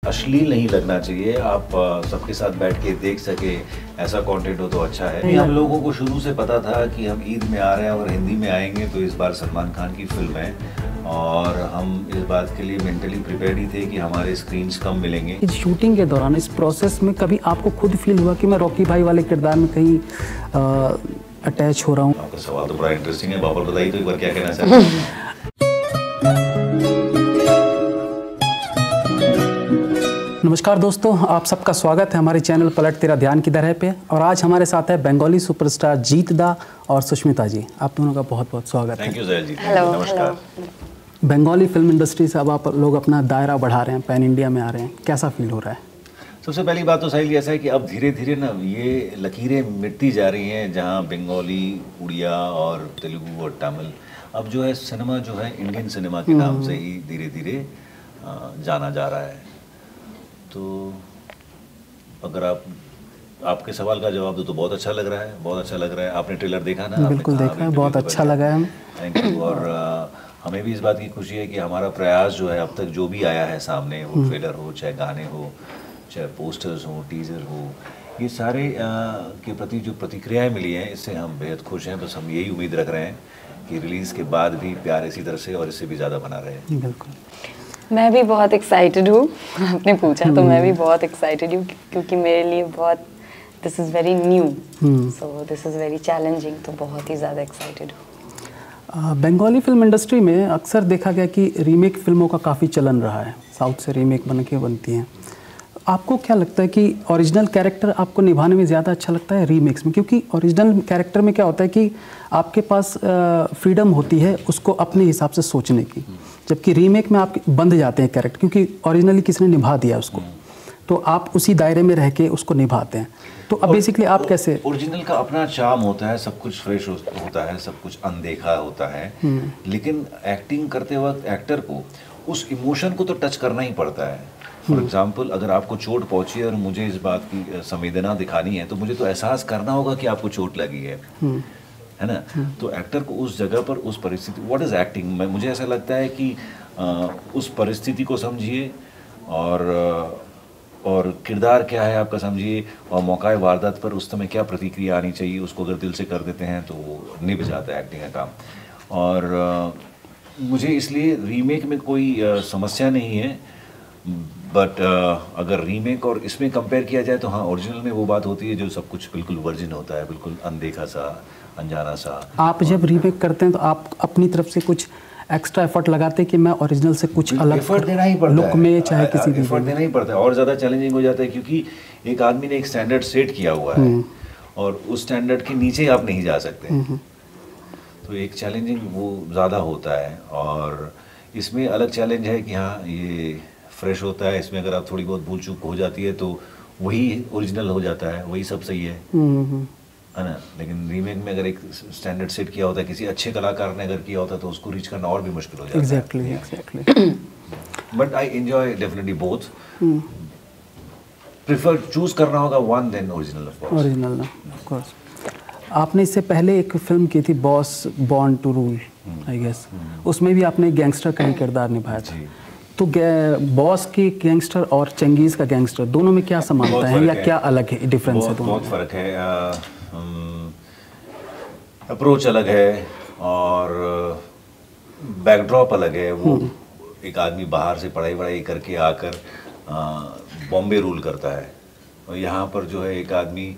अश्लील नहीं लगना चाहिए। आप सबके साथ बैठ के देख सके ऐसा कंटेंट हो तो अच्छा है। हम लोगों को शुरू से पता था कि हम ईद में आ रहे हैं और हिंदी में आएंगे, तो इस बार सलमान खान की फिल्म है और हम इस बात के लिए मेंटली प्रिपेयर्ड ही थे कि हमारे स्क्रीन्स कम मिलेंगे। इस शूटिंग के दौरान, इस प्रोसेस में कभी आपको खुद फील हुआ कि मैं रॉकी भाई वाले किरदार में कहीं अटैच हो रहा हूँ? आपका सवाल तो बड़ा इंटरेस्टिंग है। बाबर बताइए तो एक बार क्या कहना चाहते हैं? नमस्कार दोस्तों, आप सबका स्वागत है हमारे चैनल पलट तेरा ध्यान किधर है पे। और आज हमारे साथ है बंगाली सुपरस्टार जीत दा और सुष्मिता जी। आप दोनों का बहुत बहुत स्वागत है। Thank you Jayal ji. Hello, नमस्कार। बंगाली फिल्म इंडस्ट्री से अब आप लोग अपना दायरा बढ़ा रहे हैं, पैन इंडिया में आ रहे हैं, कैसा फील हो रहा है? सबसे पहली बात तो साहिल ऐसा है कि अब धीरे धीरे ना ये लकीरें मिटती जा रही हैं, जहाँ बंगाली, उड़िया और तेलुगु और तमिल, अब जो है सिनेमा जो है इंडियन सिनेमा के नाम से ही धीरे धीरे जाना जा रहा है। तो अगर आपके सवाल का जवाब दो तो बहुत अच्छा लग रहा है, बहुत अच्छा लग रहा है। आपने ट्रेलर देखा ना? बिल्कुल देखा है, बहुत अच्छा लगा है। Thank you. और हमें भी इस बात की खुशी है कि हमारा प्रयास जो है अब तक जो भी आया है सामने, वो ट्रेलर हो, चाहे गाने हो, चाहे पोस्टर्स हो, टीजर हो, ये सारे के प्रति जो प्रतिक्रियाएं मिली हैं, इससे हम बेहद खुश हैं। बस हम यही उम्मीद रख रहे हैं कि रिलीज़ के बाद भी प्यार इसी तरह से और इससे भी ज़्यादा बना रहे। बिल्कुल। मैं भी बहुत एक्साइटेड हूँ। आपने पूछा तो मैं भी बहुत एक्साइटेड हूँ, क्योंकि मेरे लिए बहुत this is very new, so this is very challenging. तो बहुत ही ज़्यादा एक्साइटेड हूँ। बंगाली फिल्म इंडस्ट्री में अक्सर देखा गया कि रीमेक फिल्मों का काफ़ी चलन रहा है, साउथ से रीमेक बनती हैं। आपको क्या लगता है कि ओरिजिनल कैरेक्टर आपको निभाने में ज़्यादा अच्छा लगता है रीमेक्स में? क्योंकि ओरिजिनल कैरेक्टर में क्या होता है कि आपके पास फ्रीडम होती है उसको अपने हिसाब से सोचने की, जबकि रीमेक में आप बंध जाते हैं कैरेक्टर, क्योंकि ओरिजिनली किसी ने निभा दिया उसको, तो आप उसी दायरे में रह के उसको निभाते हैं। तो अब बेसिकली आप कैसे? ओरिजिनल का अपना चार्म होता है, सब कुछ फ्रेश होता है, सब कुछ अनदेखा होता है, लेकिन एक्टिंग करते वक्त एक्टर को उस इमोशन को तो टच करना ही पड़ता है। फॉर एग्जाम्पल, अगर आपको चोट पहुंची है और मुझे इस बात की संवेदना दिखानी है, तो मुझे तो एहसास करना होगा कि आपको चोट लगी है ना? तो एक्टर को उस जगह पर, उस परिस्थिति, व्हाट इज एक्टिंग, मुझे ऐसा लगता है कि उस परिस्थिति को समझिए और किरदार क्या है आपका समझिए, और मौका वारदात पर उस समय क्या प्रतिक्रिया आनी चाहिए, उसको अगर दिल से कर देते हैं तो निभ जाता है एक्टिंग का काम। और मुझे इसलिए रीमेक में कोई समस्या नहीं है, बट अगर रीमेक और इसमें कंपेयर किया जाए तो हाँ, ओरिजिनल में वो बात होती है जो सब कुछ बिल्कुल वर्जिन होता है, बिल्कुल अनदेखा सा, अनजाना सा। आप जब रीमेक करते हैं तो आप अपनी तरफ से कुछ एक्स्ट्रा एफर्ट लगाते हैं कि मैं ओरिजिनल से कुछ अलग एफर्ट देना ही पड़ता लुक है, में चाहे किसी भी एफर्ट देना ही पड़ता है, और ज़्यादा चैलेंजिंग हो जाता है, क्योंकि एक आदमी ने एक स्टैंडर्ड सेट किया हुआ है और उस स्टैंडर्ड के नीचे आप नहीं जा सकते, तो एक चैलेंजिंग वो ज़्यादा होता है। और इसमें अलग चैलेंज है कि हाँ, ये फ्रेश होता है, इसमें अगर आप थोड़ी बहुत भूल चूक हो जाती है तो वही ओरिजिनल हो जाता है, वही सब सही है ना? लेकिन रीमेक में अगर एक स्टैंडर्ड सेट किया होता है, किसी अच्छे कलाकार ने अगर किया होता तो उसको रीच करना और भी मुश्किल हो जाता है। Exactly. But I enjoy definitely both. Prefer choose करना होगा one than original, of course. Original ना, ऑफ कोर्स। आपने इससे पहले एक फिल्म की थी, boss born to rule, I guess, उसमें भी आपने गैंगस्टर का ही किरदार निभाया था। तो बॉस की गैंगस्टर और चंगेज़ का गैंगस्टर, दोनों में क्या समानता है या क्या अलग है, डिफरेंस है? दोनों बहुत फ़र्क है। अप्रोच अलग है और बैकड्रॉप अलग है। वो एक आदमी बाहर से पढ़ाई वढ़ाई करके आकर बॉम्बे रूल करता है, और यहाँ पर जो है एक आदमी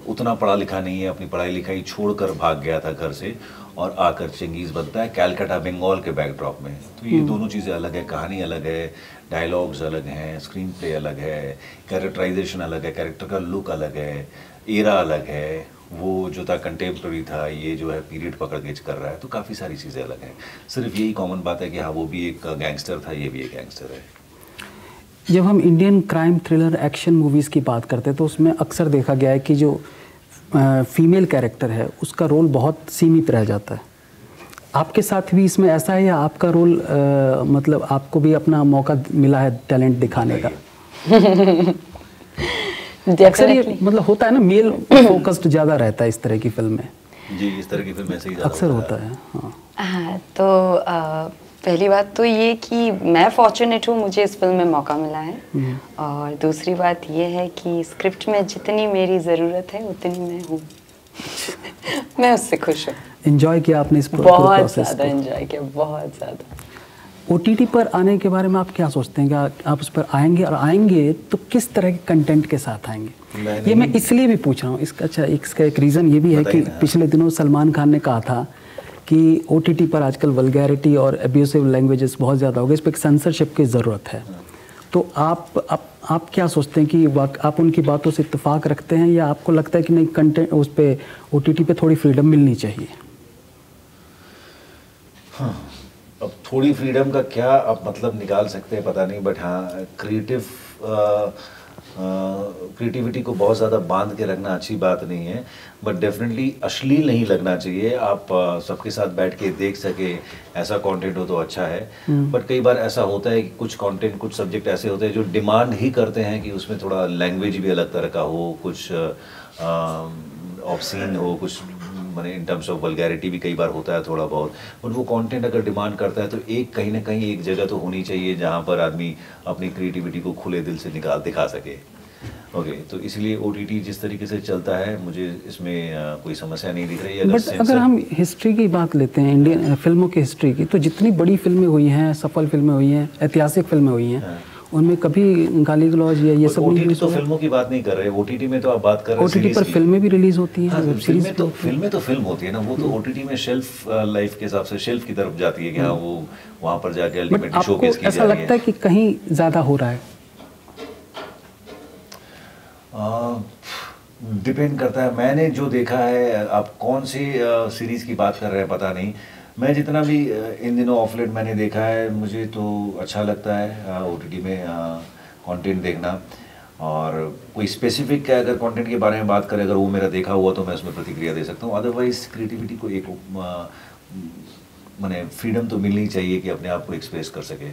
उतना पढ़ा लिखा नहीं है, अपनी पढ़ाई लिखाई छोड़कर भाग गया था घर से और आकर चंगेज़ बनता है कैलकाटा बंगाल के बैकड्रॉप में। तो ये दोनों चीज़ें अलग है, कहानी अलग है, डायलॉग्स अलग हैं, स्क्रीन प्ले अलग है, कैरेक्टराइजेशन अलग है, कैरेक्टर का लुक अलग है, एरा अलग है, वो जो था कंटेम्प्रेरी था, ये जो है पीरियड पकड़ के कर रहा है, तो काफ़ी सारी चीज़ें अलग हैं। सिर्फ यही कॉमन बात है कि हाँ, वो भी एक गैंगस्टर था, ये भी एक गैंगस्टर है। जब हम Indian crime thriller action movies की बात करते हैं तो उसमें अक्सर देखा गया है कि जो फीमेल कैरेक्टर है उसका रोल बहुत सीमित रह जाता है। आपके साथ भी इसमें ऐसा है या आपका रोल मतलब आपको भी अपना मौका मिला है टैलेंट दिखाने का? अक्सर ये मतलब होता है ना, मेल फोकस्ड ज़्यादा रहता है इस तरह की फिल्म में। जी, इस तरह की फिल्म ऐसे ही अक्सर होता है। हाँ, तो पहली बात तो ये कि मैं फॉर्चुनेट हूँ, मुझे इस फिल्म में मौका मिला है। और दूसरी बात ये है कि स्क्रिप्ट में जितनी मेरी ज़रूरत है उतनी मैं हूँ। मैं उससे खुश हूँ। एंजॉय किया आपने इस बहुत ज़्यादा एंजॉय किया, बहुत ज़्यादा। OTT पर आने के बारे में आप क्या सोचते हैं? क्या आप उस पर आएंगे, और आएंगे तो किस तरह के कंटेंट के साथ आएंगे? ये मैं इसलिए भी पूछ रहा हूँ, इसका एक रीज़न ये भी है कि पिछले दिनों सलमान खान ने कहा था कि OTT पर आजकल वल्गैरिटी और एब्यूसिव लैंग्वेजेस बहुत ज़्यादा हो गए, इस पर एक सेंसरशिप की ज़रूरत है। तो आप क्या सोचते हैं कि आप उनकी बातों से इत्तेफाक रखते हैं, या आपको लगता है कि नहीं, कंटेंट उस पर OTT पे थोड़ी फ्रीडम मिलनी चाहिए? हाँ, अब थोड़ी फ्रीडम का क्या अब मतलब निकाल सकते हैं पता नहीं, बट हाँ, क्रिएटिविटी को बहुत ज़्यादा बांध के रखना अच्छी बात नहीं है, बट डेफिनेटली अश्लील नहीं लगना चाहिए। आप सबके साथ बैठ के देख सके ऐसा कंटेंट हो तो अच्छा है। बट कई बार ऐसा होता है कि कुछ कंटेंट, कुछ सब्जेक्ट ऐसे होते हैं जो डिमांड ही करते हैं कि उसमें थोड़ा लैंग्वेज भी अलग तरह का हो, कुछ ऑब्सीन हो, कुछ माने इन टर्म्स ऑफ वल्गैरिटी भी कई बार होता है थोड़ा बहुत। और वो कंटेंट अगर डिमांड करता है तो एक कहीं ना कहीं एक जगह तो होनी चाहिए जहाँ पर आदमी अपनी क्रिएटिविटी को खुले दिल से दिखा सके। ओके, तो इसलिए OTT जिस तरीके से चलता है, मुझे इसमें कोई समस्या नहीं दिख रही है। बट अगर हम हिस्ट्री की बात लेते हैं, इंडियन फिल्मों की हिस्ट्री की, तो जितनी बड़ी फिल्में हुई हैं, सफल फिल्में हुई हैं, ऐतिहासिक फिल्में हुई हैं, उनमें कभी गाली गलौज या ये सब नहीं। तो फिल्मों की बात नहीं कर रहे, OTT में तो आप बात कर रहे हैं। OTT पर फिल्में भी रिलीज होती हैं। फिल्में तो फिल्म होती है ना, वो तो OTT में शेल्फ लाइफ के हिसाब से शेल्फ की तरफ जाती है कि हाँ, वो वहाँ पर जाके अल्टीमेटली शोकेस की जा रही है। ऐसा लगता है कि कहीं ज़्यादा हो रहा है? डिपेंड करता है। मैंने जो देखा है, आप कौन सी सीरीज़ की बात कर रहे हैं पता नहीं, मैं जितना भी इन दिनों ऑफ लेट मैंने देखा है, मुझे तो अच्छा लगता है OTT में कंटेंट देखना। और कोई स्पेसिफिक अगर कंटेंट के बारे में बात करें, अगर वो मेरा देखा हुआ तो मैं उसमें प्रतिक्रिया दे सकता हूँ। अदरवाइज क्रिएटिविटी को एक माने फ्रीडम तो मिलनी चाहिए कि अपने आप को एक्सप्रेस कर सके,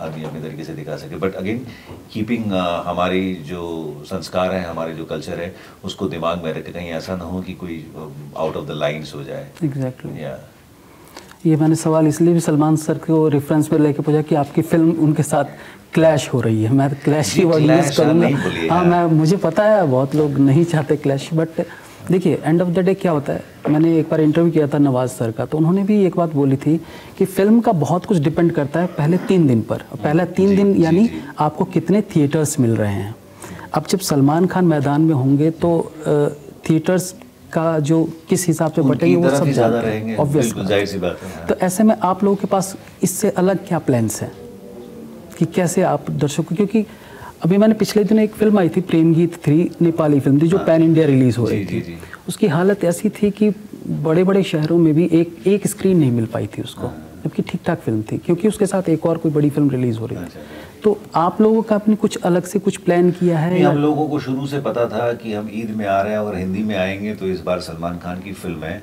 आदमी अपने तरीके से दिखा सके। बट अगेन कीपिंग हमारी जो संस्कार हैं, हमारे जो कल्चर है, उसको दिमाग में रख के कहीं ऐसा ना हो कि कोई आउट ऑफ द लाइन्स हो जाए। एग्जैक्टली। ये मैंने सवाल इसलिए भी सलमान सर को रेफरेंस में लेके पूछा कि आपकी फिल्म उनके साथ क्लैश हो रही है। मैं क्लैश ही वर्ड यूज़ करूँगा। हाँ, मुझे पता है बहुत लोग नहीं चाहते क्लैश, बट देखिए एंड ऑफ द डे क्या होता है, मैंने एक बार इंटरव्यू किया था नवाज सर का, तो उन्होंने भी एक बात बोली थी कि फिल्म का बहुत कुछ डिपेंड करता है पहले 3 दिन पर। पहला 3 दिन यानी आपको कितने थिएटर्स मिल रहे हैं। अब जब सलमान खान मैदान में होंगे तो थिएटर्स का जो किस हिसाब से बटेंगे वो सब ज़्यादा रहेंगे, ऑब्वियसली, जाहिर सी बात है। तो ऐसे में आप लोगों के पास इससे अलग क्या प्लान्स हैं कि कैसे आप दर्शकों, क्योंकि अभी मैंने पिछले दिन एक फिल्म आई थी प्रेम गीत 3, नेपाली फिल्म थी जो पैन इंडिया रिलीज़ हो रही थी। उसकी हालत ऐसी थी कि बड़े बड़े शहरों में भी एक स्क्रीन नहीं मिल पाई थी उसको, जबकि ठीक ठाक फिल्म थी, क्योंकि उसके साथ एक और कोई बड़ी फिल्म रिलीज़ हो रही थी। तो आप लोगों का अपने कुछ अलग से कुछ प्लान किया है? हम लोगों को शुरू से पता था कि हम ईद में आ रहे हैं और हिंदी में आएंगे, तो इस बार सलमान खान की फिल्म है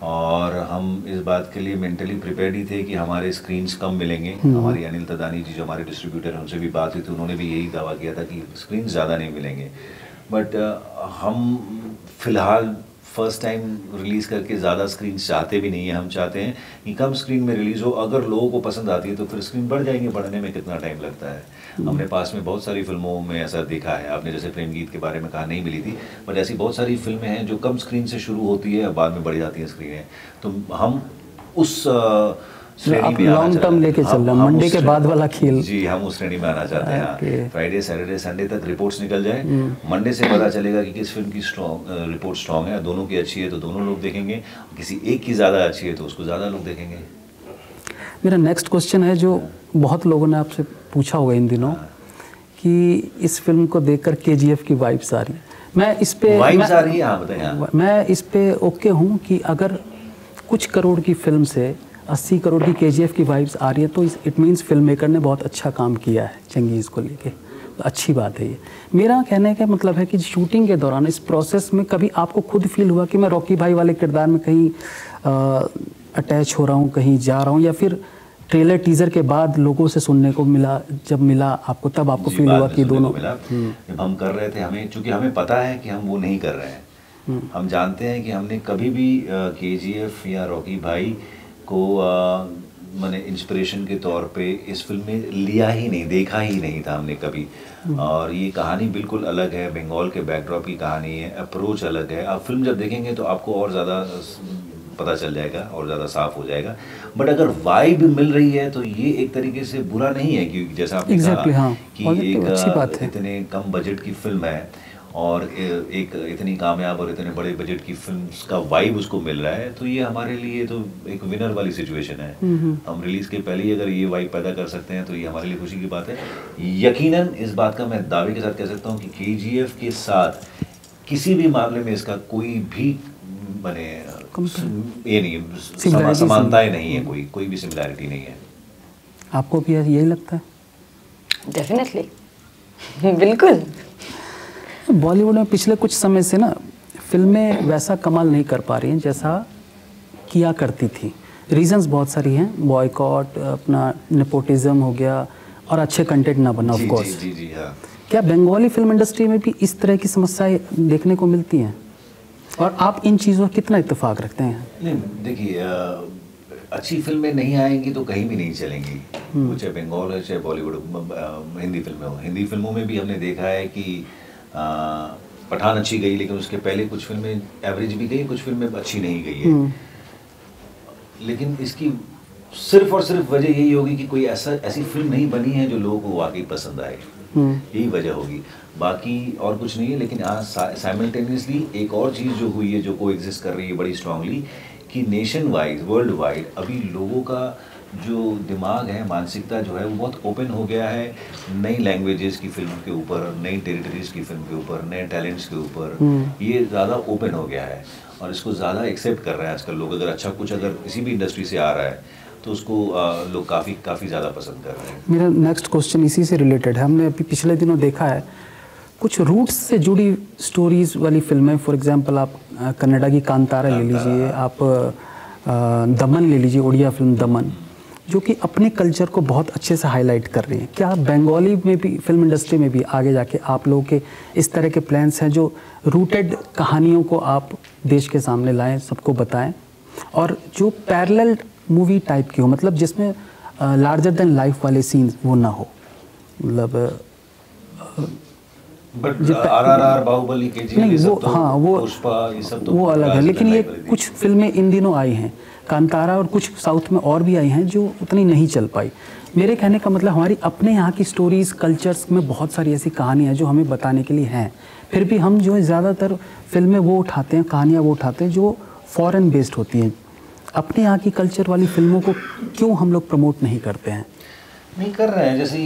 और हम इस बात के लिए मेंटली प्रिपेयर्ड ही थे कि हमारे स्क्रीन्स कम मिलेंगे। हमारी अनिल तदानी जी जो हमारे डिस्ट्रीब्यूटर हैं, उनसे भी बात हुई थी, उन्होंने भी यही दावा किया था कि स्क्रीन ज़्यादा नहीं मिलेंगे। बट हम फिलहाल फर्स्ट टाइम रिलीज़ करके ज़्यादा स्क्रीन चाहते भी नहीं है। हम चाहते हैं कि कम स्क्रीन में रिलीज़ हो, अगर लोगों को पसंद आती है तो फिर स्क्रीन बढ़ जाएंगे। बढ़ने में कितना टाइम लगता है, हमने पास में बहुत सारी फिल्मों में ऐसा देखा है। आपने जैसे प्रेम गीत के बारे में कहा, नहीं मिली थी, बट ऐसी बहुत सारी फिल्में हैं जो कम स्क्रीन से शुरू होती है, बाद में बढ़ जाती हैं स्क्रीनें। तो हम उस आप लॉन्ग टर्म लेके चल रहे हैं, मंडे के बाद वाला खेल। जी, हम उस श्रेणी में आना चाहते हैं। फ्राइडे, सैटरडे, संडे तक रिपोर्ट्स निकल जाए, मंडे से पता चलेगा कि किस फिल्म की रिपोर्ट स्ट्रॉन्ग है। दोनों की अच्छी है तो दोनों लोग देखेंगे, किसी एक की ज़्यादा अच्छी है तो उसको ज़्यादा लोग देखेंगे। मेरा नेक्स्ट क्वेश्चन है जो बहुत लोगों ने आपसे पूछा होगा इन दिनों कि इस फिल्म को देखकर KGF की वाइब्स आ रही है। मैं इस पे वाइब्स आ रही है, हाँ बताएं। मैं इस पे ओके हूँ कि अगर कुछ करोड़ की फिल्म से 80 करोड़ की KGF की वाइब्स आ रही है तो इट मीन्स फिल्म मेकर ने बहुत अच्छा काम किया है चंगेज़ को लेके, तो अच्छी बात है ये। मेरा कहने का मतलब है कि शूटिंग के दौरान इस प्रोसेस में कभी आपको खुद फील हुआ कि मैं रॉकी भाई वाले किरदार में कहीं अटैच हो रहा हूँ, कहीं जा रहा हूँ, या फिर ट्रेलर टीजर के बाद लोगों से सुनने को मिला, जब मिला आपको तब आपको फील हुआ कि दोनों जब हम कर रहे थे, हमें चूँकि हमें पता है कि हम वो नहीं कर रहे हैं, हम जानते हैं कि हमने कभी भी KGF या रॉकी भाई को मैंने इंस्पिरेशन के तौर पे इस फिल्म में लिया ही नहीं, देखा ही नहीं था हमने कभी। और ये कहानी बिल्कुल अलग है, बंगाल के बैकड्रॉप की कहानी है, अप्रोच अलग है। आप फिल्म जब देखेंगे तो आपको और ज़्यादा पता चल जाएगा और ज़्यादा साफ हो जाएगा। बट अगर वाइब मिल रही है तो ये एक तरीके से बुरा नहीं है, क्योंकि जैसा आपने कहा हाँ, कि एक अच्छी बात है। इतने कम बजट की फिल्म है और एक इतनी कामयाब और इतने बड़े बजट की फिल्म का वाइब उसको मिल रहा है, तो ये हमारे लिए तो एक विनर वाली सिचुएशन है। हम रिलीज के पहले ही अगर ये वाइब पैदा कर सकते हैं तो ये हमारे लिए खुशी की बात है। यकीनन इस बात का मैं दावे के साथ कह सकता हूँ कि KGF के साथ किसी भी मामले में इसका कोई भी माने ये नहीं, समानताएं नहीं है, कोई भी सिमिलैरिटी नहीं है। आपको भी यही लगता है? डेफिनेटली बिल्कुल। बॉलीवुड में पिछले कुछ समय से ना फिल्में वैसा कमाल नहीं कर पा रही हैं जैसा किया करती थी। रीजंस बहुत सारी हैं, बॉयकॉट, अपना नेपोटिज्म हो गया और अच्छे कंटेंट ना बना, ऑफ कोर्स। जी हाँ। क्या बंगाली फिल्म इंडस्ट्री में भी इस तरह की समस्याएं देखने को मिलती हैं और आप इन चीज़ों का कितना इत्तेफाक रखते हैं? नहीं, देखिए अच्छी फिल्में नहीं आएंगी तो कहीं भी नहीं चलेंगी, वो चाहे बंगाल है चाहे बॉलीवुड, हिंदी फिल्में हो। हिंदी फिल्मों में भी हमने देखा है कि पठान अच्छी गई, लेकिन उसके पहले कुछ फिल्में एवरेज भी गई, कुछ फिल्में अच्छी नहीं गई है। लेकिन इसकी सिर्फ और सिर्फ वजह यही होगी कि कोई ऐसी फिल्म नहीं बनी है जो लोगों को वाकई पसंद आए, यही वजह होगी, बाकी और कुछ नहीं है। लेकिन आज साइमल्टेनियसली एक और चीज़ जो हुई है, जो को एग्जिस्ट कर रही है बड़ी स्ट्रांगली, कि नेशन वाइड, वर्ल्ड वाइड अभी लोगों का जो दिमाग है, मानसिकता जो है वो बहुत ओपन हो गया है नई लैंग्वेजेस की फिल्म के ऊपर, नई टेरिटरीज की फिल्म के ऊपर, नए टैलेंट्स के ऊपर। ये ज़्यादा ओपन हो गया है और इसको ज़्यादा एक्सेप्ट कर रहे हैं आजकल लोग। अगर अच्छा कुछ अगर किसी भी इंडस्ट्री से आ रहा है तो उसको लोग काफ़ी ज़्यादा पसंद कर रहे हैं। मेरा नेक्स्ट क्वेश्चन इसी से रिलेटेड है। हमने अभी पिछले दिनों देखा है कुछ रूट्स से जुड़ी स्टोरीज वाली फिल्में, फॉर एग्जांपल आप कन्नड़ा की कांतारा ले लीजिए, आप दमन ले लीजिए, उड़िया फिल्म दमन, जो कि अपने कल्चर को बहुत अच्छे से हाईलाइट कर रही हैं। क्या बंगाली में भी, फिल्म इंडस्ट्री में भी आगे जाके आप लोगों के इस तरह के प्लान्स हैं जो रूटेड कहानियों को आप देश के सामने लाएं, सबको बताएं, और जो पैरेलल मूवी टाइप की हो, मतलब जिसमें लार्जर देन लाइफ वाले सीन्स वो ना हो? मतलब बट RRR, बाहुबली, KGF, ये सब तो, हाँ, वो पुष्पा, ये सब तो वो अलग है। लेकिन ये कुछ फिल्में इन दिनों आई हैं, कांतारा और कुछ साउथ में और भी आई हैं जो उतनी नहीं चल पाई। मेरे कहने का मतलब हमारी अपने यहाँ की स्टोरीज़, कल्चर्स में बहुत सारी ऐसी कहानियाँ हैं जो हमें बताने के लिए हैं, फिर भी हम जो है ज़्यादातर फिल्में वो उठाते हैं, कहानियाँ वो उठाते हैं जो फॉरेन बेस्ड होती हैं। अपने यहाँ की कल्चर वाली फिल्मों को क्यों हम लोग प्रमोट नहीं करते हैं? नहीं कर रहे हैं। जैसे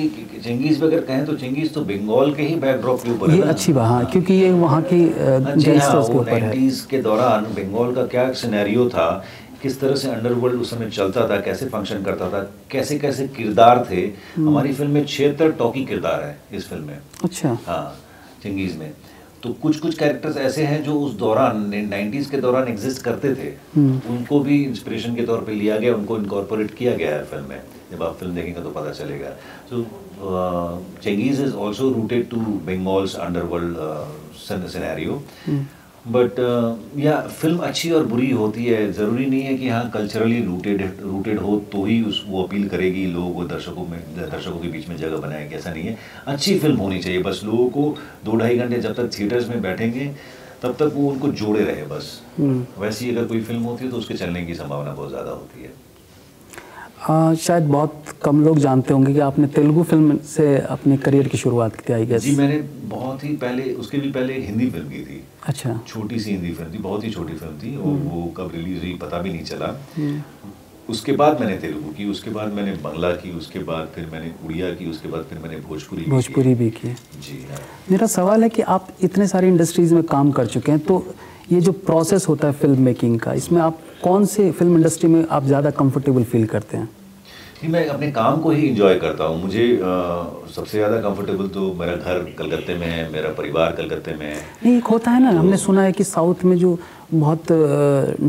चंगेज़ अगर कहें तो चंगेज़ तो बंगाल के ही बैकड्रॉप के ऊपर है। ये अच्छी बात, हाँ, क्योंकि ये वहाँ की गैंगस्टर्स के ऊपर है। 90s के दौरान बंगाल का क्या सिनेरियो था, किस तरह से अंडरवर्ल्ड उस समय चलता था, कैसे फंक्शन करता था, कैसे कैसे किरदार थे। हमारी फिल्म में 76 टॉकी किरदार है इस फिल्म में। अच्छा। हाँ, चंगेज़ में तो कुछ कुछ कैरेक्टर्स ऐसे हैं जो उस दौरान 90s के दौरान एग्जिस्ट करते थे, उनको भी इंस्पिरेशन के तौर पे लिया गया, उनको इनकॉर्पोरेट किया गया है फिल्म में। जब आप फिल्म देखेंगे तो पता चलेगा। So Chengiz is also rooted to Bengal's underworld scenario. But या फिल्म अच्छी और बुरी होती है, ज़रूरी नहीं है कि हाँ कल्चरली रूटेड हो तो ही वो अपील करेगी लोगों को, दर्शकों के बीच में जगह बनाएगी, ऐसा नहीं है। अच्छी फिल्म होनी चाहिए, बस लोगों को 2-2.5 घंटे जब तक थिएटर्स में बैठेंगे तब तक वो उनको जोड़े रहे बस। वैसी अगर कोई फिल्म होती है तो उसके चलने की संभावना बहुत ज़्यादा होती है। शायद बहुत कम लोग जानते होंगे कि आपने तेलुगु फिल्म से अपने करियर की शुरुआत की, आई गेस। जी, मैंने बहुत ही पहले, उसके भी पहले हिंदी फिल्म की थी। अच्छा। छोटी सी हिंदी फिल्म थी, बहुत ही छोटी फिल्म थी, और वो कब रिलीज हुई पता भी नहीं चला। उसके बाद मैंने तेलुगु की, उसके बाद मैंने बांग्ला की, उसके बाद फिर मैंने उड़िया की, उसके बाद फिर मैंने भोजपुरी भी की। जी हाँ। मेरा सवाल है कि आप इतने सारी इंडस्ट्रीज़ में काम कर चुके हैं, तो ये जो प्रोसेस होता है फिल्म मेकिंग का, इसमें आप कौन से फिल्म इंडस्ट्री में आप ज़्यादा कंफर्टेबल फील करते हैं? जी, मैं अपने काम को ही इंजॉय करता हूँ। मुझे सबसे ज़्यादा कंफर्टेबल तो मेरा घर कलकत्ते में है, मेरा परिवार कलकत्ते में है। नहीं, एक होता है ना, हमने सुना है कि साउथ में जो बहुत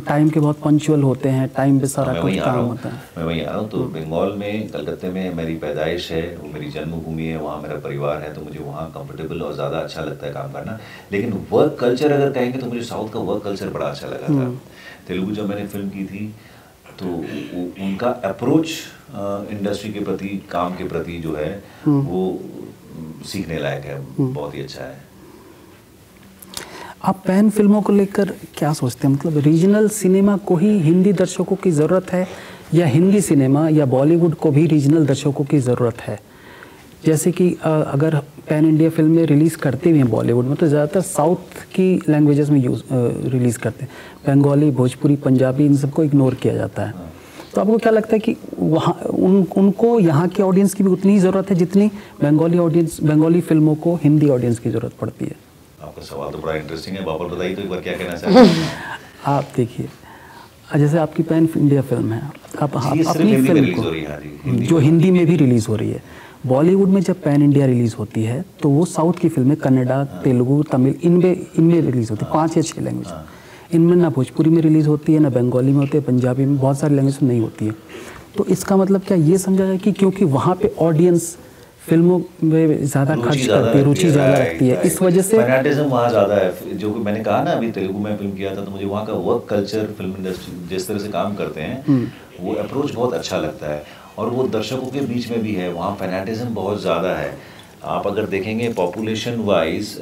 टाइम के बहुत पंक्चुअल होते हैं, टाइम पे सारा कुछ काम होता है। मैं वहीं आ रहा हूँ। तो बंगाल में, कलकत्ते में मेरी पैदाइश है, वो मेरी जन्मभूमि है, वहाँ मेरा परिवार है, तो मुझे वहाँ कंफर्टेबल और ज़्यादा अच्छा लगता है काम करना। लेकिन वर्क कल्चर अगर कहेंगे तो मुझे साउथ का वर्क कल्चर बड़ा अच्छा लगा था। तेलुगु जब मैंने फिल्म की थी तो उनका अप्रोच इंडस्ट्री के प्रति, काम के प्रति जो है वो सीखने लायक है, बहुत ही अच्छा है। आप पैन फिल्मों को लेकर क्या सोचते हैं? मतलब रीजनल सिनेमा को ही हिंदी दर्शकों की ज़रूरत है या हिंदी सिनेमा या बॉलीवुड को भी रीजनल दर्शकों की ज़रूरत है? जैसे कि अगर पैन इंडिया फिल्में रिलीज़ करते भी हैं बॉलीवुड में, तो ज़्यादातर साउथ की लैंग्वेजेस में रिलीज़ करते हैं। बंगाली, भोजपुरी, पंजाबी, इन सबको इग्नोर किया जाता है। तो आपको क्या लगता है कि वहाँ उनको यहाँ के ऑडियंस की भी उतनी ही ज़रूरत है जितनी बंगाली फिल्मों को हिंदी ऑडियंस की ज़रूरत पड़ती है? आपका सवाल तो बड़ा इंटरेस्टिंग है, वापस बताइए तो एक बार क्या कहना चाहते हैं आप देखिए, जैसे आपकी पैन इंडिया फिल्म है, आप अपनी फिल्म को जो हिंदी में भी रिलीज़ हो रही है, बॉलीवुड में जब पैन इंडिया रिलीज़ होती है तो वो साउथ की फिल्में कन्नड़ा, तेलुगु, तमिल, इनमें रिलीज़ होती है, 5 या 6 लैंग्वेज। इनमें ना भोजपुरी में रिलीज़ होती है, ना बंगाली में होती है, पंजाबी में, बहुत सारी लैंग्वेज में नहीं होती है। तो इसका मतलब क्या ये समझा जाए कि क्योंकि वहाँ पे ऑडियंस फिल्मों में ज़्यादा खर्च करती है, रुचि ज़्यादा रखती है, इस वजह से फैनेटिज्म वहाँ ज़्यादा है। जो कि मैंने कहा ना, अभी तेलुगु में फिल्म किया था तो मुझे वहाँ का वर्क कल्चर, फिल्म इंडस्ट्री जिस तरह से काम करते हैं वो अप्रोच बहुत अच्छा लगता है, और वो दर्शकों के बीच में भी है। वहाँ फैनेटिज्म बहुत ज़्यादा है। आप अगर देखेंगे पॉपुलेशन वाइज,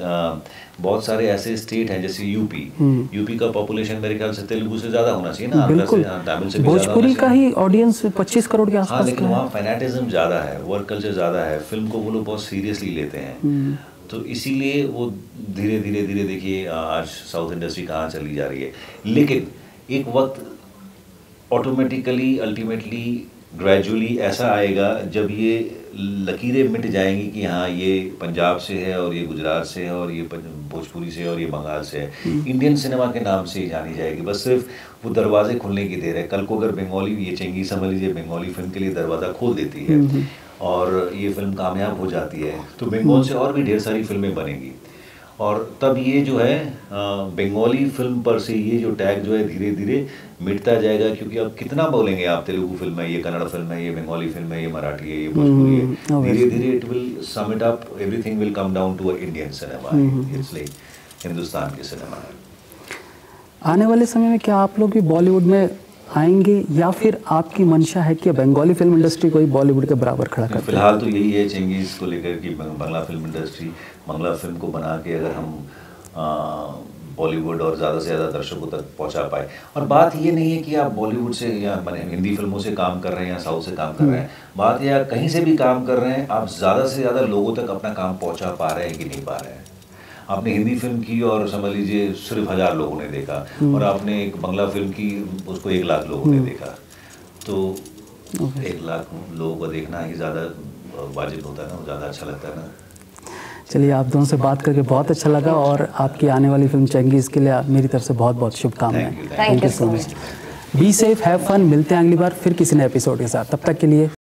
बहुत सारे ऐसे स्टेट हैं जैसे यूपी का पॉपुलेशन मेरे ख्याल से तेलुगु से ज़्यादा होना चाहिए ना, बिल्कुल, तमिल से भी भोजपुरी का ही ऑडियंस 25 करोड़ के आसपास। हाँ, लेकिन वहाँ फैनेटिज्म ज़्यादा है, वर्क कल्चर ज़्यादा है, फिल्म को वो लोग बहुत सीरियसली लेते हैं। तो इसीलिए वो धीरे धीरे देखिए आज साउथ इंडस्ट्री कहाँ चली जा रही है। लेकिन एक वक्त ऑटोमेटिकली, अल्टीमेटली, ग्रेजुअली ऐसा आएगा जब ये लकीरें मिट जाएंगी कि हाँ ये पंजाब से है और ये गुजरात से है और ये भोजपुरी से है और ये बंगाल से है। इंडियन सिनेमा के नाम से ही जानी जाएगी, बस सिर्फ वो दरवाजे खुलने की देर है। कल को अगर बंगाली, ये चेंगीज़ समझ लीजिए, बंगाली फिल्म के लिए दरवाज़ा खोल देती है और ये फिल्म कामयाब हो जाती है तो बंगाल से और भी ढेर सारी फिल्में बनेंगी, और तब ये जो है बंगाली फिल्म पर से ये जो टैग जो है धीरे धीरे मिटता जाएगा। क्योंकि अब कितना बोलेंगे आप, तेलुगु फिल्म है, ये कन्नड़ फिल्म है, ये बंगाली फिल्म है, ये मराठी है, ये भोजपुरी है, धीरे धीरे it will sum it up, everything will come down to Indian cinema, it's like Hindustan के सिनेमा। आने वाले समय में क्या आप लोग भी बॉलीवुड में आएंगे या फिर आपकी मंशा है कि बंगाली फिल्म इंडस्ट्री को ही बॉलीवुड के बराबर खड़ा कर? फिलहाल तो यही है चेंगीज़ को लेकर कि Bangla film industry, Bangla film को बना के अगर हम बॉलीवुड और ज़्यादा से ज़्यादा दर्शकों तक पहुंचा पाए। और बात ये नहीं है कि आप बॉलीवुड से या हिंदी फिल्मों से काम कर रहे हैं या साउथ से काम कर रहे हैं, बात या कहीं से भी काम कर रहे हैं, आप ज़्यादा से ज़्यादा लोगों तक अपना काम पहुँचा पा रहे हैं कि नहीं पा रहे हैं। आपने हिंदी फिल्म की और समझ लीजिए सिर्फ 1000 लोगों ने देखा, और आपने एक बांग्ला फिल्म की, उसको 1 लाख लोगों ने देखा, तो 1 लाख लोगों को देखना ही ज़्यादा वाजिब होता है ना, ज़्यादा अच्छा लगता है ना। चलिए, आप दोनों से बात करके बहुत अच्छा लगा, और आपकी आने वाली फिल्म चेंगीज़ के लिए मेरी तरफ से बहुत बहुत शुभकामनाएं। Thank you so much. Be safe, have fun. मिलते हैं अगली बार फिर किसी नए एपिसोड के साथ, तब तक के लिए